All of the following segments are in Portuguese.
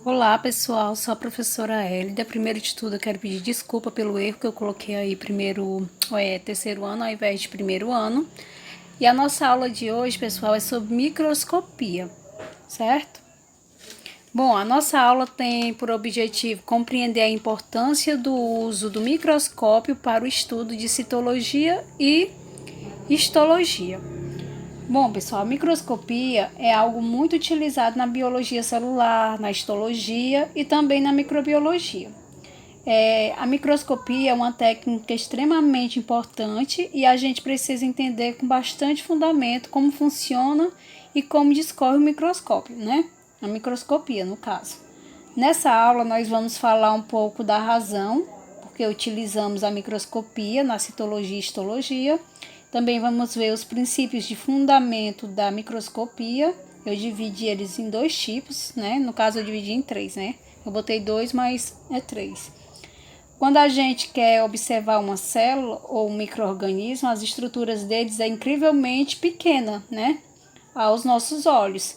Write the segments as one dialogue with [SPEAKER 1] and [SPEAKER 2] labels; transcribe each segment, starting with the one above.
[SPEAKER 1] Olá pessoal, sou a professora Hélida. Primeiro de tudo, eu quero pedir desculpa pelo erro que eu coloquei aí terceiro ano ao invés de primeiro ano. E a nossa aula de hoje, pessoal, é sobre microscopia, certo? Bom, a nossa aula tem por objetivo compreender a importância do uso do microscópio para o estudo de citologia e histologia. Bom, pessoal, a microscopia é algo muito utilizado na biologia celular, na histologia e também na microbiologia. A microscopia é uma técnica extremamente importante e a gente precisa entender com bastante fundamento como funciona e como discorre o microscópio, né? A microscopia, no caso. Nessa aula, nós vamos falar um pouco da razão porque utilizamos a microscopia na citologia e histologia. Também vamos ver os princípios de fundamento da microscopia. Eu dividi eles em dois tipos, né? No caso, eu dividi em três, né? Eu botei dois, mas é três. Quando a gente quer observar uma célula ou um micro-organismo, as estruturas deles é incrivelmente pequena, né? Aos nossos olhos.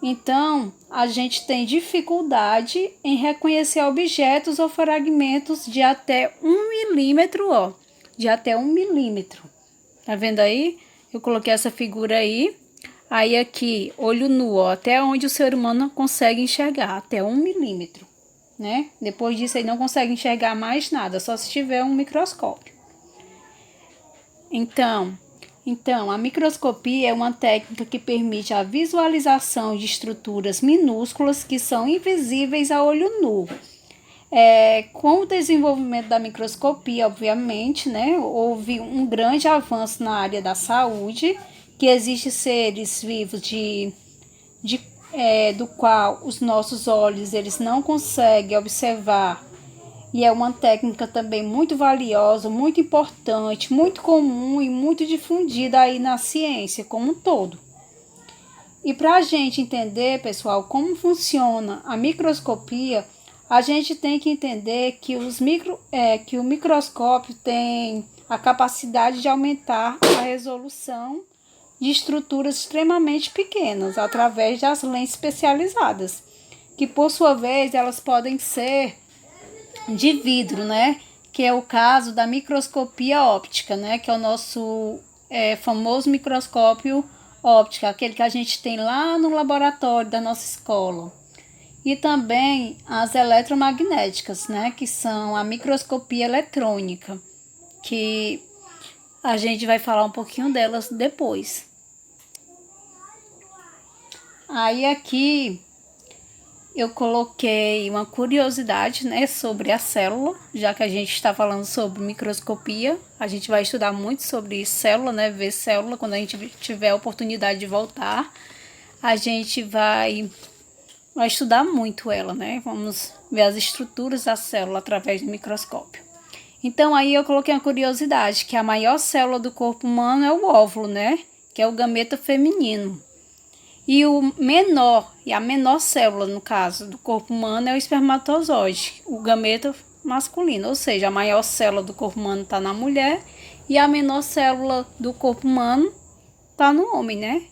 [SPEAKER 1] Então, a gente tem dificuldade em reconhecer objetos ou fragmentos de até 1 milímetro, ó. De até 1 milímetro. Tá vendo aí? Eu coloquei essa figura aí. Aí aqui, olho nu, ó, até onde o ser humano consegue enxergar, até 1 milímetro, né? Depois disso aí não consegue enxergar mais nada, só se tiver um microscópio. Então, a microscopia é uma técnica que permite a visualização de estruturas minúsculas que são invisíveis a olho nu. Com o desenvolvimento da microscopia, obviamente, né, houve um grande avanço na área da saúde, que existem seres vivos do qual os nossos olhos eles não conseguem observar. E é uma técnica também muito valiosa, muito importante, muito comum e muito difundida aí na ciência como um todo. E para a gente entender, pessoal, como funciona a microscopia, a gente tem que entender que que o microscópio tem a capacidade de aumentar a resolução de estruturas extremamente pequenas através das lentes especializadas, que por sua vez elas podem ser de vidro, né? Que é o caso da microscopia óptica, né? Que é o nosso famoso microscópio óptico, aquele que a gente tem lá no laboratório da nossa escola. E também as eletromagnéticas, né? Que são a microscopia eletrônica, que a gente vai falar um pouquinho delas depois. Aí aqui eu coloquei uma curiosidade, né, sobre a célula, já que a gente está falando sobre microscopia. A gente vai estudar muito sobre célula, né, ver célula quando a gente tiver a oportunidade de voltar. A gente vai estudar muito ela, né? Vamos ver as estruturas da célula através do microscópio. Então aí eu coloquei uma curiosidade, que a maior célula do corpo humano é o óvulo, né? Que é o gameta feminino. E a menor célula, no caso, do corpo humano é o espermatozoide, o gameta masculino. Ou seja, a maior célula do corpo humano está na mulher e a menor célula do corpo humano está no homem, né?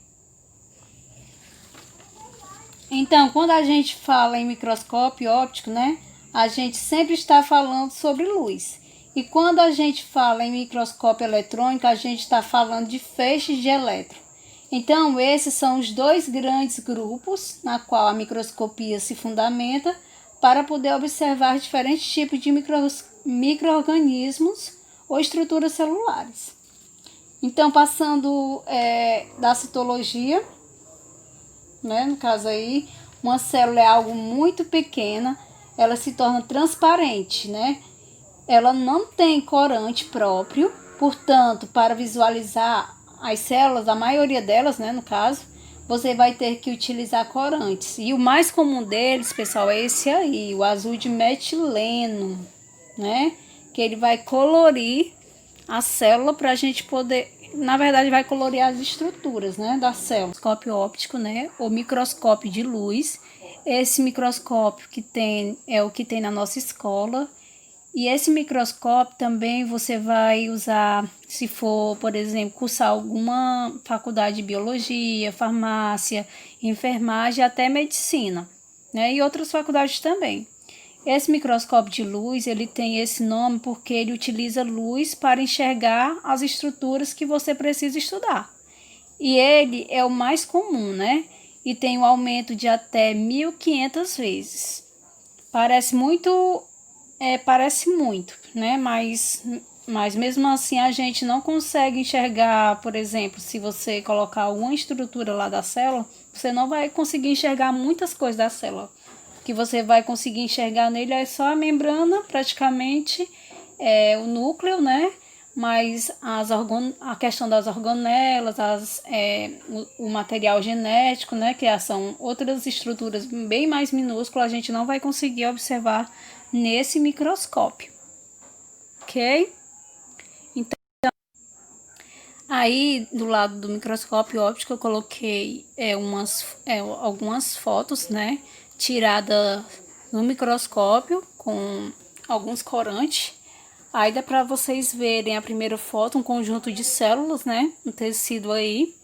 [SPEAKER 1] Então, quando a gente fala em microscópio óptico, né? A gente sempre está falando sobre luz. E quando a gente fala em microscópio eletrônico, a gente está falando de feixes de elétron. Então, esses são os dois grandes grupos na qual a microscopia se fundamenta para poder observar diferentes tipos de micro-organismos ou estruturas celulares. Então, passando da citologia, né, no caso aí, uma célula é algo muito pequena, ela se torna transparente, né? Ela não tem corante próprio, portanto, para visualizar as células, a maioria delas, né, no caso, você vai ter que utilizar corantes. E o mais comum deles, pessoal, é esse aí, o azul de metileno, né? Que ele vai colorir a célula para a gente poder, na verdade, vai colorir as estruturas, né, da célula. Microscópio óptico, né, ou microscópio de luz. Esse microscópio que tem é o que tem na nossa escola. E esse microscópio também você vai usar se for, por exemplo, cursar alguma faculdade de biologia, farmácia, enfermagem, até medicina, né? E outras faculdades também. Esse microscópio de luz, ele tem esse nome porque ele utiliza luz para enxergar as estruturas que você precisa estudar. E ele é o mais comum, né? E tem um aumento de até 1.500 vezes. Parece muito, né? Mas mesmo assim a gente não consegue enxergar, por exemplo, se você colocar uma estrutura lá da célula, você não vai conseguir enxergar muitas coisas da célula. O que você vai conseguir enxergar nele é só a membrana, praticamente, o núcleo, né? Mas a questão das organelas, o material genético, né? Que são outras estruturas bem mais minúsculas, a gente não vai conseguir observar nesse microscópio, ok? Então, aí do lado do microscópio óptico eu coloquei algumas fotos, né? Tirada no microscópio com alguns corantes. Aí dá para vocês verem a primeira foto, um conjunto de células, né? Um tecido aí.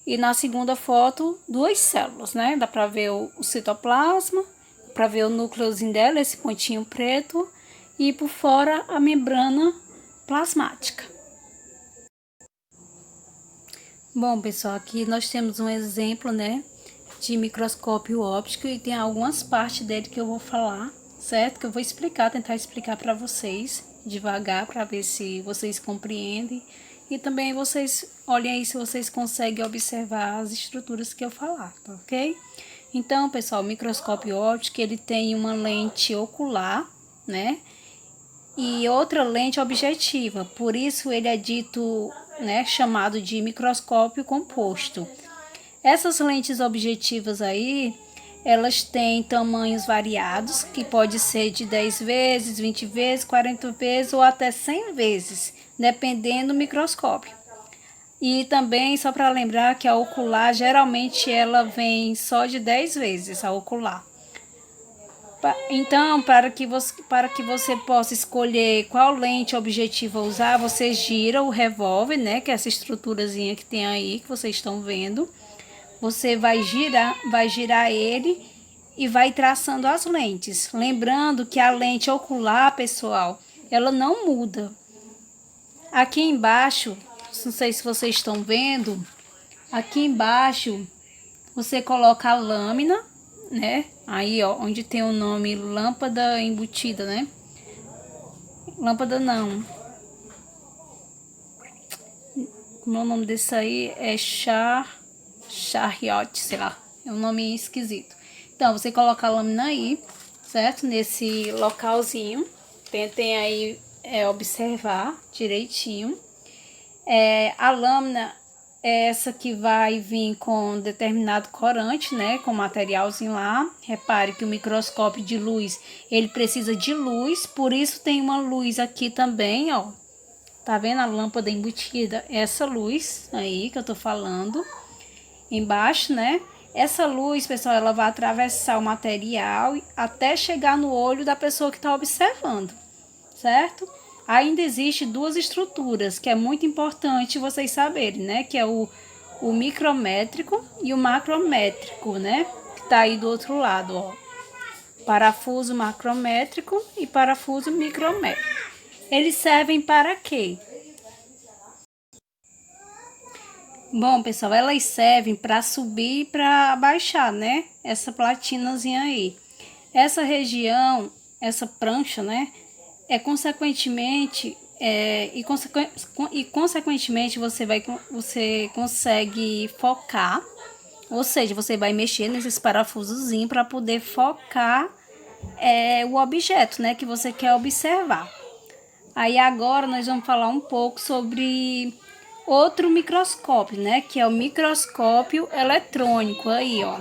[SPEAKER 1] E na segunda foto, duas células, né? Dá para ver o citoplasma, para ver o núcleozinho dela, esse pontinho preto. E por fora a membrana plasmática. Bom, pessoal, aqui nós temos um exemplo, né? De microscópio óptico e tem algumas partes dele que eu vou falar, certo? Que eu vou tentar explicar para vocês devagar para ver se vocês compreendem e também vocês olhem aí se vocês conseguem observar as estruturas que eu falar, tá ok? Então, pessoal, o microscópio óptico ele tem uma lente ocular, né? E outra lente objetiva, por isso ele é dito, né, chamado de microscópio composto. Essas lentes objetivas aí, elas têm tamanhos variados, que pode ser de 10 vezes, 20 vezes, 40 vezes ou até 100 vezes, dependendo do microscópio. E também, só para lembrar que a ocular, geralmente ela vem só de 10 vezes, a ocular. Então, para que você possa escolher qual lente objetiva usar, você gira o revólver, né, que é essa estruturazinha que tem aí, que vocês estão vendo. Você vai girar ele e vai traçando as lentes. Lembrando que a lente ocular, pessoal, ela não muda. Aqui embaixo, não sei se vocês estão vendo, aqui embaixo você coloca a lâmina, né? Aí, ó, onde tem o nome lâmpada embutida, né? Lâmpada não. Como é o nome desse aí? É Chariot, sei lá. É um nome esquisito. Então, você coloca a lâmina aí, certo? Nesse localzinho. Tentem aí observar direitinho. A lâmina é essa que vai vir com determinado corante, né? Com materialzinho lá. Repare que o microscópio de luz, ele precisa de luz. Por isso tem uma luz aqui também, ó. Tá vendo a lâmpada embutida? Essa luz aí que eu tô falando. Embaixo, né? Essa luz, pessoal, ela vai atravessar o material até chegar no olho da pessoa que está observando, certo? Ainda existe duas estruturas que é muito importante vocês saberem, né? Que é o micrométrico e o macrométrico, né? Que tá aí do outro lado, ó. Parafuso macrométrico e parafuso micrométrico. Eles servem para quê? Bom, pessoal, elas servem para subir e para baixar, né? Essa platinazinha aí. Essa região, essa prancha, né? Consequentemente você consegue focar, ou seja, você vai mexer nesses parafusozinhos para poder focar o objeto, né? Que você quer observar. Aí agora nós vamos falar um pouco sobre outro microscópio, né? Que é o microscópio eletrônico aí, ó.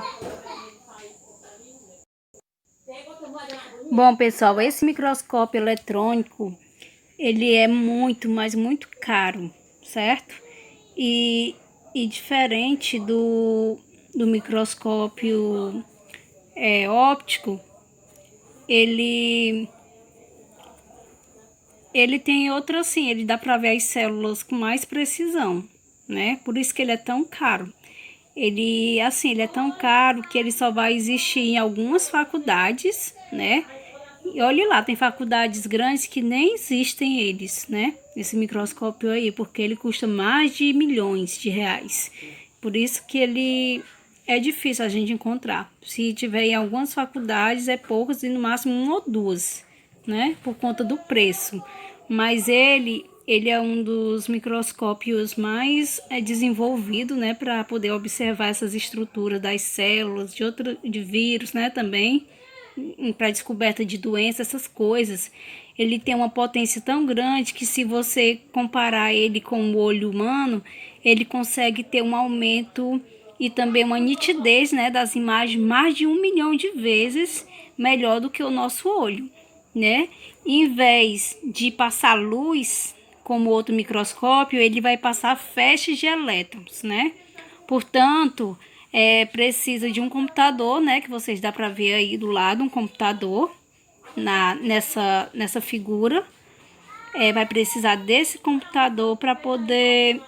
[SPEAKER 1] Bom, pessoal, esse microscópio eletrônico, ele é muito, mas muito caro, certo? E diferente do microscópio óptico, ele tem outra assim, ele dá para ver as células com mais precisão, né? Por isso que ele é tão caro. Ele, assim, ele é tão caro que ele só vai existir em algumas faculdades, né? E olhe lá, tem faculdades grandes que nem existem eles, né? Esse microscópio aí, porque ele custa mais de milhões de reais. Por isso que ele é difícil a gente encontrar. Se tiver em algumas faculdades, é poucas e no máximo uma ou duas, né? Por conta do preço. Mas ele é um dos microscópios mais desenvolvido, né? Para poder observar essas estruturas das células, de vírus, né? Também para descoberta de doenças, essas coisas. Ele tem uma potência tão grande que, se você comparar ele com o olho humano, ele consegue ter um aumento e também uma nitidez, né, das imagens mais de 1 milhão de vezes melhor do que o nosso olho, né? Em vez de passar luz, como outro microscópio, ele vai passar feixes de elétrons, né? Portanto, precisa de um computador, né? Que vocês dá para ver aí do lado, um computador nessa figura. Vai precisar desse computador para poder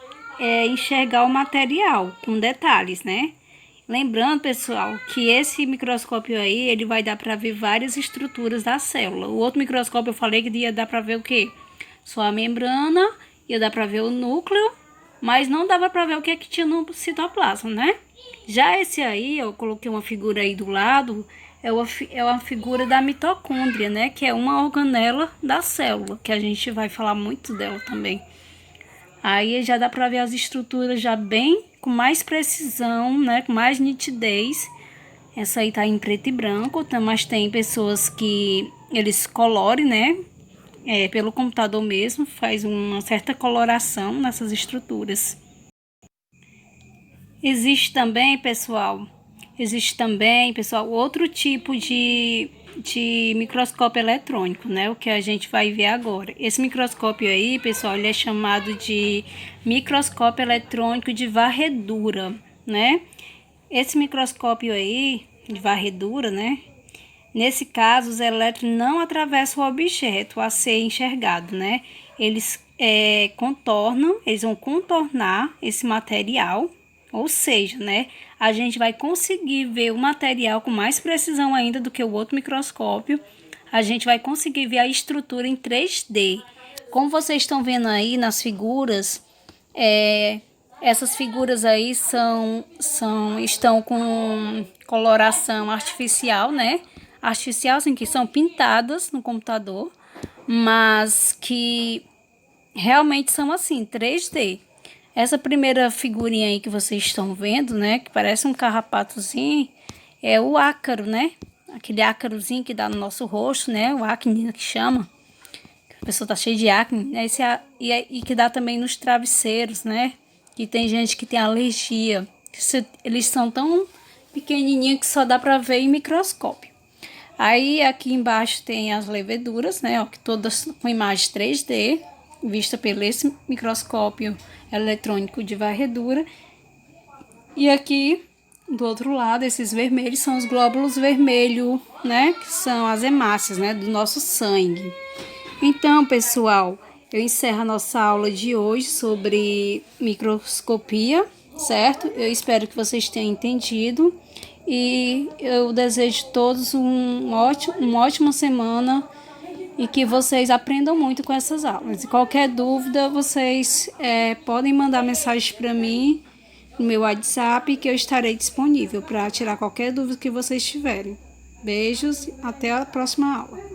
[SPEAKER 1] enxergar o material com detalhes, né? Lembrando, pessoal, que esse microscópio aí, ele vai dar para ver várias estruturas da célula. O outro microscópio eu falei que ia dar para ver o quê? Só a membrana, ia dar para ver o núcleo, mas não dava para ver o que é que tinha no citoplasma, né? Já esse aí, eu coloquei uma figura aí do lado, é uma figura da mitocôndria, né? Que é uma organela da célula, que a gente vai falar muito dela também. Aí já dá para ver as estruturas já bem com mais precisão, né? Com mais nitidez. Essa aí tá em preto e branco, mas tem pessoas que eles colorem, né? Pelo computador mesmo, faz uma certa coloração nessas estruturas. Existe também, pessoal, outro tipo de microscópio eletrônico, né? O que a gente vai ver agora. Esse microscópio aí, pessoal, ele é chamado de microscópio eletrônico de varredura, né? Esse microscópio aí, de varredura, né? Nesse caso, os elétrons não atravessam o objeto a ser enxergado, né? Eles eles vão contornar esse material, ou seja, né? A gente vai conseguir ver o material com mais precisão ainda do que o outro microscópio. A gente vai conseguir ver a estrutura em 3D. Como vocês estão vendo aí nas figuras, essas figuras aí estão com coloração artificial, né? Artificial, assim, que são pintadas no computador, mas que realmente são assim, 3D. Essa primeira figurinha aí que vocês estão vendo, né? Que parece um carrapatozinho, é o ácaro, né? Aquele ácarozinho que dá no nosso rosto, né? O acne que chama. A pessoa tá cheia de acne, né? E que dá também nos travesseiros, né? Que tem gente que tem alergia. Eles são tão pequenininhos que só dá pra ver em microscópio. Aí aqui embaixo tem as leveduras, né? Ó, que todas com imagem 3D, vista pelo esse microscópio eletrônico de varredura. E aqui do outro lado, esses vermelhos são os glóbulos vermelhos, né? Que são as hemácias, né? Do nosso sangue. Então, pessoal, eu encerro a nossa aula de hoje sobre microscopia, certo? Eu espero que vocês tenham entendido. E eu desejo a todos uma ótima semana e que vocês aprendam muito com essas aulas. E qualquer dúvida, vocês podem mandar mensagem para mim no meu WhatsApp, que eu estarei disponível para tirar qualquer dúvida que vocês tiverem. Beijos, até a próxima aula.